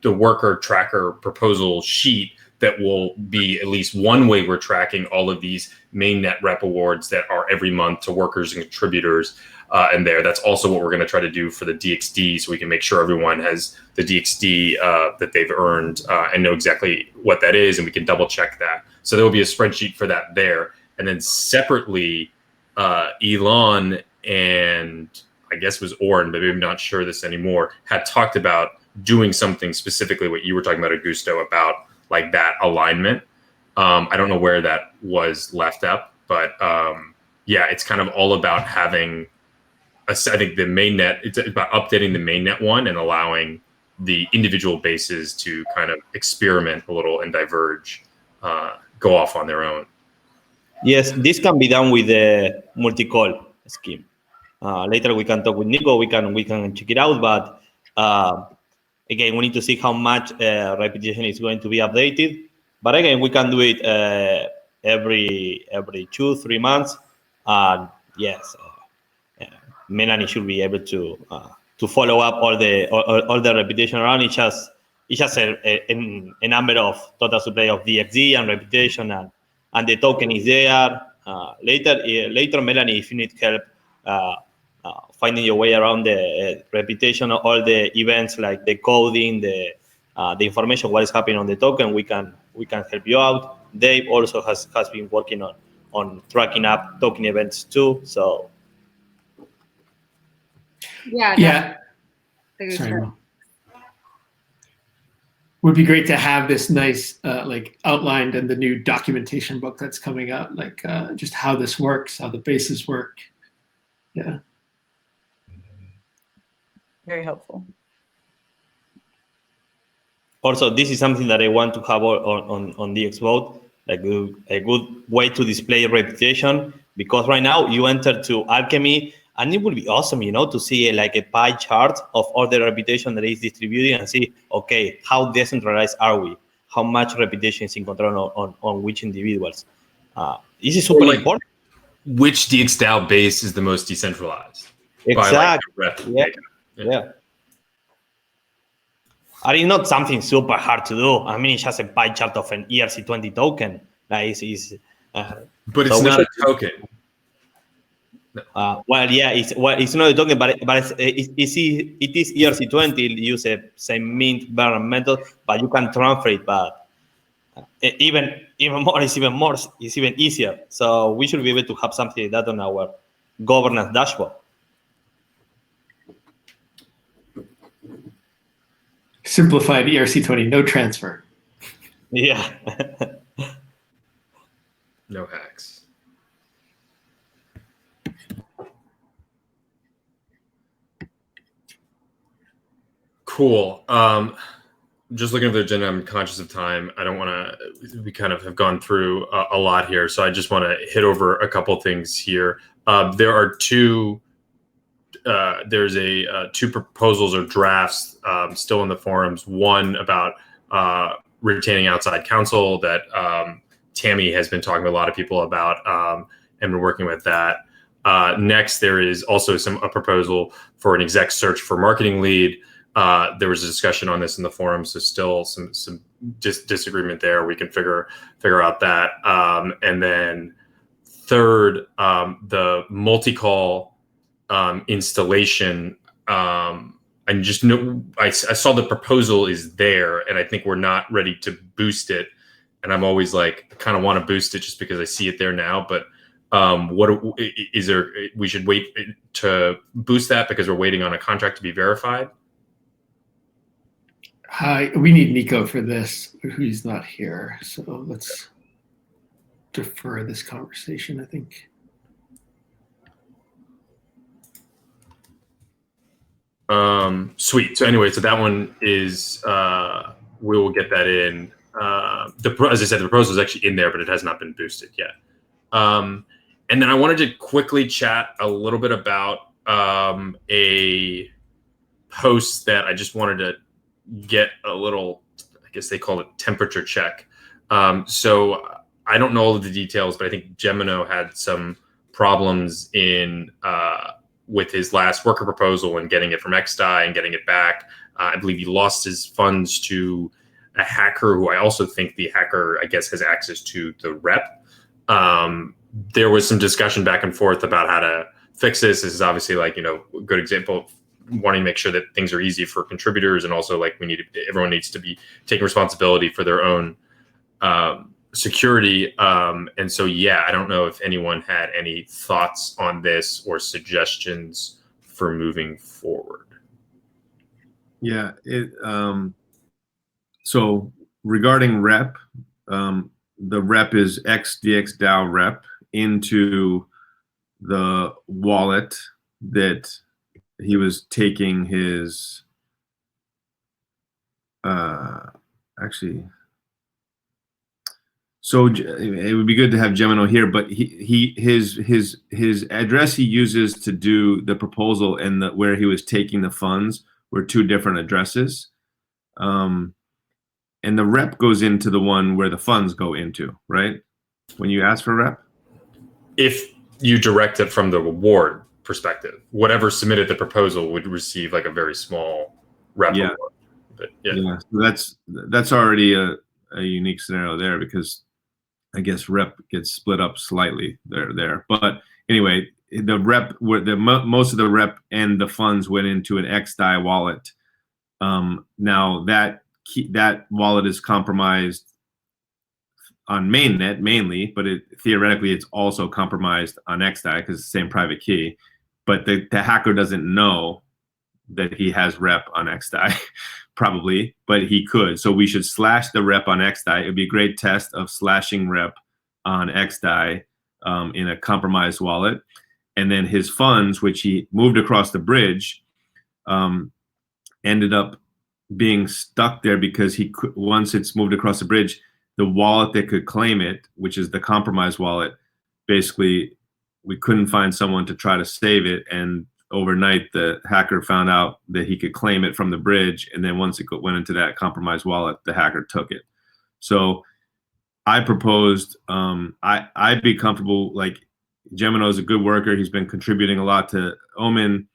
the worker tracker proposal sheet that will be at least one way we're tracking all of these mainnet rep awards that are every month to workers and contributors. And that's also what we're going to try to do for the DXD, so we can make sure everyone has the DXD that they've earned and know exactly what that is, and we can double check that. So there will be a spreadsheet for that there. And then separately, Elon and I guess it was Oren, but I'm not sure this anymore, had talked about doing something specifically what you were talking about, Augusto, about like that alignment. I don't know where that was left up, but yeah, it's kind of all about having I think the mainnet, it's about updating the mainnet one and allowing the individual bases to kind of experiment a little and diverge, go off on their own. Yes, this can be done with the multi-call scheme. Later we can talk with Nico, we can check it out, but again, we need to see how much repetition is going to be updated. But again, we can do it every 2-3 months. And yes, Melanie should be able to follow up all the repetition around. It's just a number of total supply of DXD and repetition and and the token is there. Later, Melanie, if you need help finding your way around the reputation of all the events, like the coding, the information, what is happening on the token, we can help you out. Dave also has been working on tracking up token events too. So yeah. Sorry. Would be great to have this nice like outlined in the new documentation book that's coming out, like just how this works, how the bases work. Yeah. Very helpful. Also, this is something that I want to have on DXgov, like a good way to display reputation, because right now you enter to Alchemy, and it would be awesome, to see like a pie chart of all the reputation that is distributed and see, okay, how decentralized are we? How much reputation is in control on which individuals? This is super important. Which DXDAO base is the most decentralized? Exactly. Yeah. And it's not something super hard to do. I mean, it's just a pie chart of an ERC20 token. But it's not a token. It's not a token, but it is ERC20. It uses the same mint burn method, but you can transfer it. But even more, it's even easier. So we should be able to have something like that on our governance dashboard. Simplified ERC20, no transfer. Yeah. No hacks. Cool. Just looking at the agenda, I'm conscious of time. I don't want to, we kind of have gone through a lot here. So I just want to hit over a couple things here. There are two proposals or drafts still in the forums. One about retaining outside counsel that Tammy has been talking to a lot of people about and been working with that. Next, there is also a proposal for an exec search for marketing lead. There was a discussion on this in the forum, so still some disagreement there. We can figure out that. And then third, the multi-call installation. And just know, I saw the proposal is there, and I think we're not ready to boost it. And I'm always like, I kind of want to boost it just because I see it there now. But what is there? We should wait to boost that because we're waiting on a contract to be verified. We need Nico for this, who's not here. So let's defer this conversation, I think. Sweet. So anyway, so that one is, we will get that in. As I said, the proposal is actually in there, but it has not been boosted yet. And then I wanted to quickly chat a little bit about a post that I just wanted to get a little, I guess they call it temperature check. So I don't know all of the details, but I think Gemino had some problems with his last worker proposal and getting it from XDAI and getting it back. I believe he lost his funds to a hacker who I also think the hacker, I guess, has access to the rep. There was some discussion back and forth about how to fix this. This is obviously like, a good example of wanting to make sure that things are easy for contributors. And also like everyone needs to be taking responsibility for their own security. And so, I don't know if anyone had any thoughts on this or suggestions for moving forward. Yeah. So regarding rep, the rep is XDXDAO rep into the wallet that he was taking his, so it would be good to have Gemino here, but his address he uses to do the proposal and where he was taking the funds were two different addresses. And the rep goes into the one where the funds go into, right? When you ask for rep? If you direct it from the reward perspective, whatever submitted the proposal would receive like a very small rep. Yeah. But So that's already a unique scenario there because I guess rep gets split up slightly there. But anyway, the rep, most of the rep and the funds went into an XDAI wallet. Now that wallet is compromised on mainnet mainly, but theoretically it's also compromised on XDAI because it's the same private key. But the hacker doesn't know that he has rep on XDAI, probably, but he could. So we should slash the rep on XDAI. It would be a great test of slashing rep on XDAI in a compromised wallet. And then his funds, which he moved across the bridge, ended up being stuck there because he could, once it's moved across the bridge, the wallet that could claim it, which is the compromised wallet, basically we couldn't find someone to try to save it. And overnight, the hacker found out that he could claim it from the bridge. And then once it went into that compromised wallet, the hacker took it. So I proposed, I'd be comfortable, like Gemino is a good worker. He's been contributing a lot to Omen.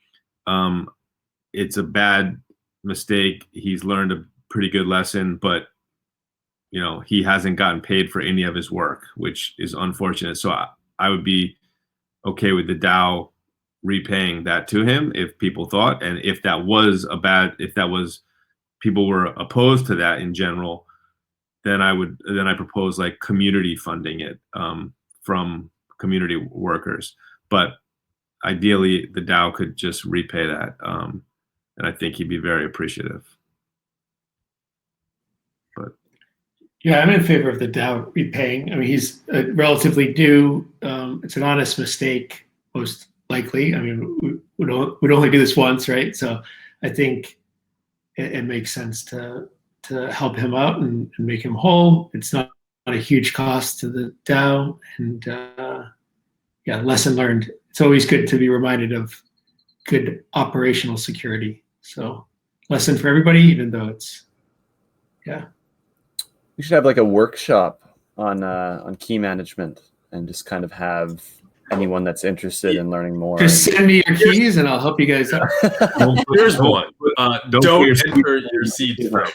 It's a bad mistake. He's learned a pretty good lesson, but you know, he hasn't gotten paid for any of his work, which is unfortunate. So I would be okay with the DAO repaying that to him if people thought, and if that was people were opposed to that in general, then I propose like community funding it from community workers. But ideally the DAO could just repay that. And I think he'd be very appreciative. But yeah, I'm in favor of the DAO repaying. I mean, he's relatively new. It's an honest mistake, most likely. I mean, we'd only do this once, right? So I think it makes sense to help him out and make him whole. It's not a huge cost to the DAO, and yeah, lesson learned. It's always good to be reminded of good operational security. So lesson for everybody, even though it's, yeah. We should have like a workshop on key management and just kind of have anyone that's interested in learning more. Just send me your keys and I'll help you guys out. Here's one. Don't enter your seed phrase.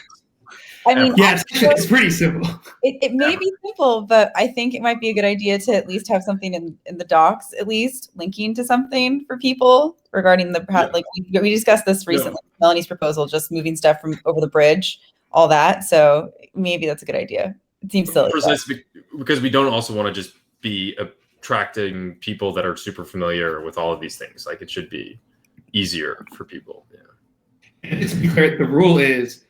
I mean, yeah, it's pretty simple. It may be simple, but I think it might be a good idea to at least have something in the docs, at least linking to something for people regarding the, like we discussed this recently, Melanie's proposal, just moving stuff from over the bridge, all that. So maybe that's a good idea. It seems silly. Precisely because we don't also want to just be attracting people that are super familiar with all of these things. Like it should be easier for people. Yeah. And to be clear, the rule is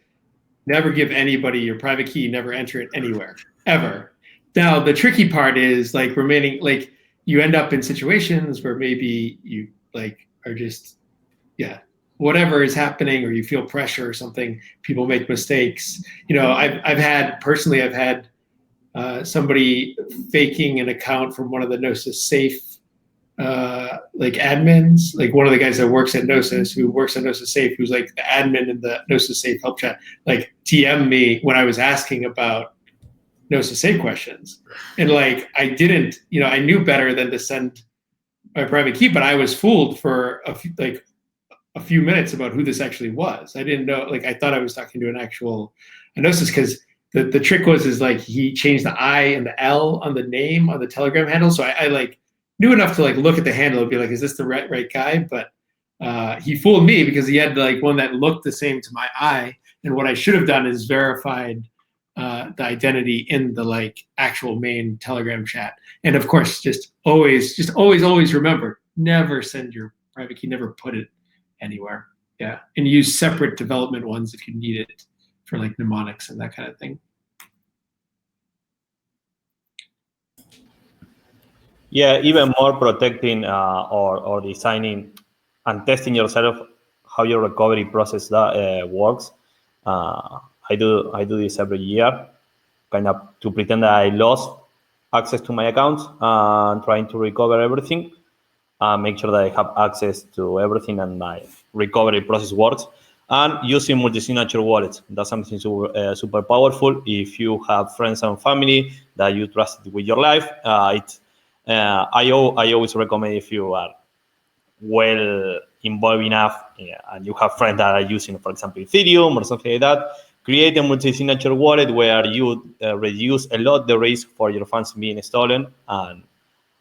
never give anybody your private key, never enter it anywhere, ever. Now, the tricky part is like remaining, like you end up in situations where maybe you like are just, yeah, whatever is happening or you feel pressure or something, people make mistakes. You know, I've had somebody faking an account from one of the Gnosis Safe like admins, like one of the guys that works at Gnosis, who works at Gnosis Safe, who's like the admin in the Gnosis Safe help chat, like TM me when I was asking about Gnosis Safe questions. And like, I didn't, you know, I knew better than to send my private key, but I was fooled for a few minutes about who this actually was. I didn't know, like, I thought I was talking to an actual Gnosis, because the trick was like he changed the I and the L on the name on the Telegram handle. So I like knew enough to like look at the handle and be like, is this the right guy? But he fooled me because he had like one that looked the same to my I. And what I should have done is verified the identity in the like actual main Telegram chat. And of course, just always remember, never send your private key, never put it anywhere. Yeah. And use separate development ones if you need it for like mnemonics and that kind of thing. Yeah, even more protecting or designing and testing yourself how your recovery process works. I do this every year, kind of to pretend that I lost access to my accounts and trying to recover everything. Make sure that I have access to everything and my recovery process works. And using multi-signature wallets, that's something super powerful. If you have friends and family that you trust with your life, I always recommend, if you are well involved enough and you have friends that are using, for example, Ethereum or something like that, create a multi-signature wallet where you reduce a lot the risk for your funds being stolen, and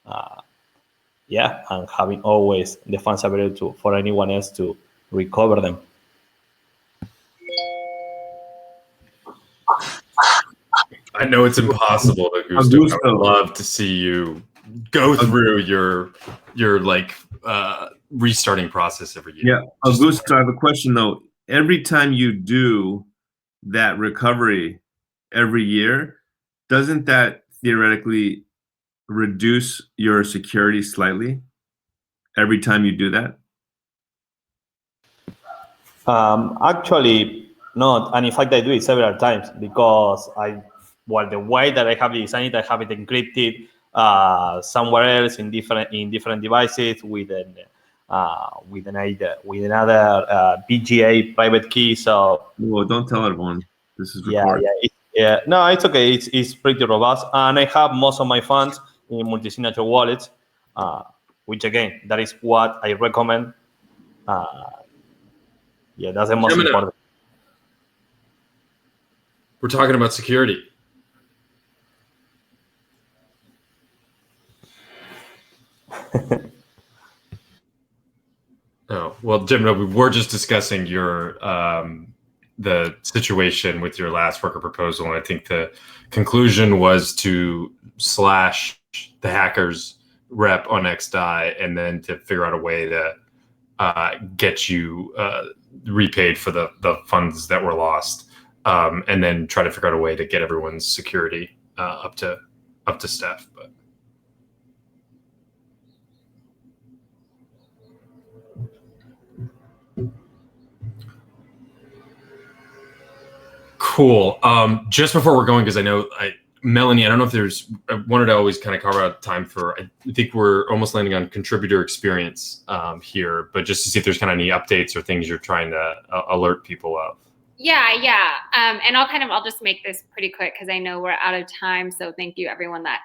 and having always the funds available for anyone else to recover them. I know it's impossible, Augusto. I would love to see you go through your like restarting process every year. Yeah, Augusto, I have a question though. Every time you do that recovery every year, doesn't that theoretically reduce your security slightly every time you do that? Actually, not. And in fact, I do it several times because the way that I have designed it, I have it encrypted somewhere else in different devices with another BGA private key. So, well, don't tell everyone. This is recorded. No, it's okay. It's pretty robust, and I have most of my funds in multi-signature wallets, which again, that is what I recommend. That's the most important. We're talking about security. Oh, well, Jim, we were just discussing your the situation with your last worker proposal, and I think the conclusion was to slash the hackers rep on XDAI and then to figure out a way to get you repaid for the funds that were lost, and then try to figure out a way to get everyone's security up to staff. But cool. Just before we're going, because I know Melanie, I don't know if I wanted to always kind of carve out time for, I think we're almost landing on contributor experience here, but just to see if there's kind of any updates or things you're trying to alert people of. Yeah. And I'll just make this pretty quick because I know we're out of time. So thank you everyone that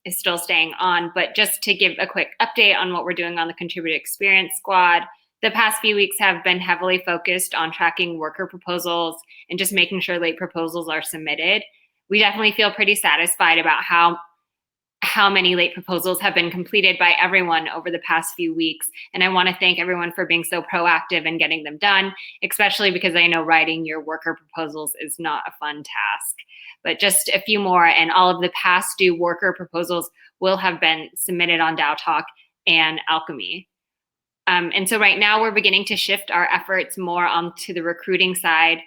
is still staying on. But just to give a quick update on what we're doing on the contributor experience squad, the past few weeks have been heavily focused on tracking worker proposals and just making sure late proposals are submitted. We definitely feel pretty satisfied about how many late proposals have been completed by everyone over the past few weeks. And I want to thank everyone for being so proactive and getting them done, especially because I know writing your worker proposals is not a fun task. But just a few more, and all of the past due worker proposals will have been submitted on DAO Talk and Alchemy. And so right now we're beginning to shift our efforts more onto the recruiting side.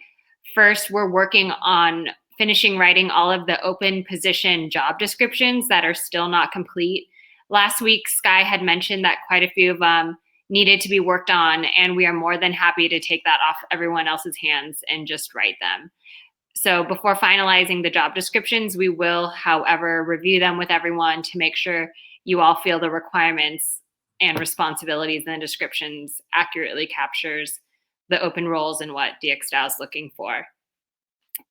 First, we're working on finishing writing all of the open position job descriptions that are still not complete. Last week, Sky had mentioned that quite a few of them needed to be worked on, and we are more than happy to take that off everyone else's hands and just write them. So before finalizing the job descriptions, we will, however, review them with everyone to make sure you all feel the requirements and responsibilities in the descriptions accurately captures the open roles and what DXgov is looking for.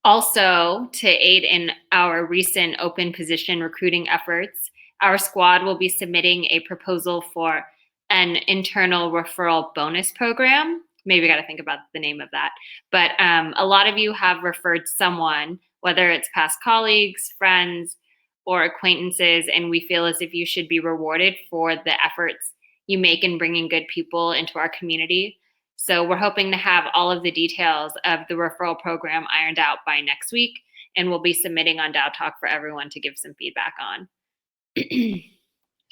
Also, to aid in our recent open position recruiting efforts, our squad will be submitting a proposal for an internal referral bonus program. Maybe I got to think about the name of that. But a lot of you have referred someone, whether it's past colleagues, friends, or acquaintances, and we feel as if you should be rewarded for the efforts you make in bringing good people into our community. So we're hoping to have all of the details of the referral program ironed out by next week, and we'll be submitting on DAO Talk for everyone to give some feedback on.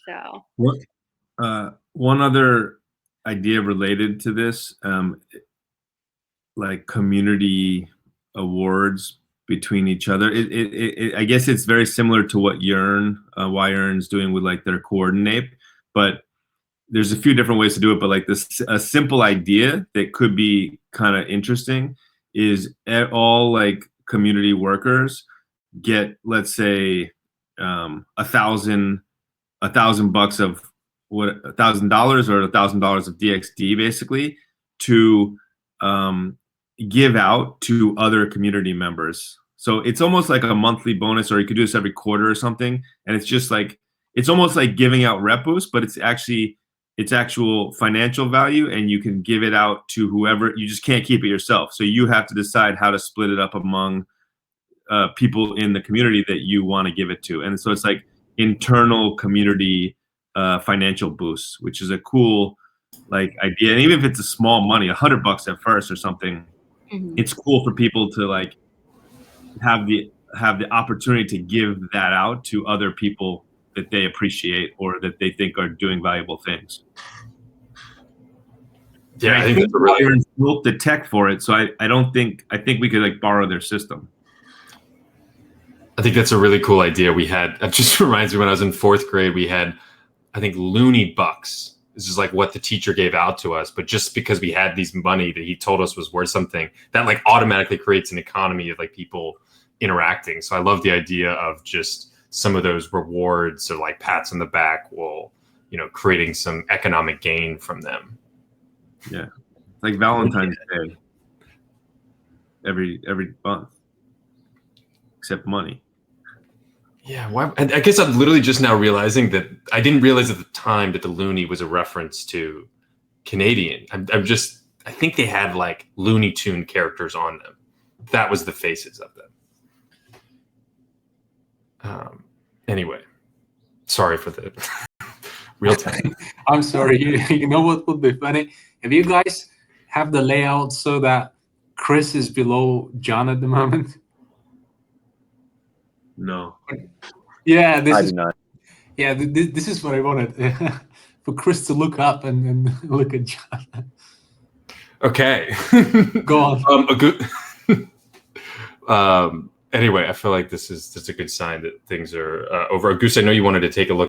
So one other idea related to this, like community awards between each other. I guess it's very similar to what Yearn's doing with like their coordinate, but there's a few different ways to do it. But like a simple idea that could be kind of interesting is all like community workers get, let's say, $1,000 of $1,000 or $1,000 of DXD basically to give out to other community members. So it's almost like a monthly bonus, or you could do this every quarter or something. And it's just like, it's almost like giving out rep boosts, but it's actually its actual financial value, and you can give it out to whoever. You just can't keep it yourself. So you have to decide how to split it up among people in the community that you want to give it to. And so it's like internal community financial boosts, which is a cool like idea. And even if it's a small money, $100 at first or something, it's cool for people to like have the opportunity to give that out to other people that they appreciate or that they think are doing valuable things. Yeah, I think Bayern built the tech for it, so I think we could like borrow their system. I think that's a really cool idea. We had, it just reminds me when I was in 4th grade, we had, I think, loony bucks. This is like what the teacher gave out to us, but just because we had these money that he told us was worth something, that like automatically creates an economy of like people interacting. So I love the idea of just some of those rewards or like pats on the back will, you know, creating some economic gain from them. Yeah, it's like Valentine's Day every month, except money. Yeah, why? I guess I'm literally just now realizing that I didn't realize at the time that the Looney was a reference to Canadian. I think they had like Looney Tune characters on them. That was the faces of them. Anyway, sorry for the real time. I'm sorry. You know what would be funny? If you guys have the layout so that Chris is below John at the moment. No. Yeah, I do not. Yeah, this is what I wanted for Chris to look up and look at John. Okay. Go on. A good. Anyway, I feel like this is a good sign that things are over. Goose, I know you wanted to take a look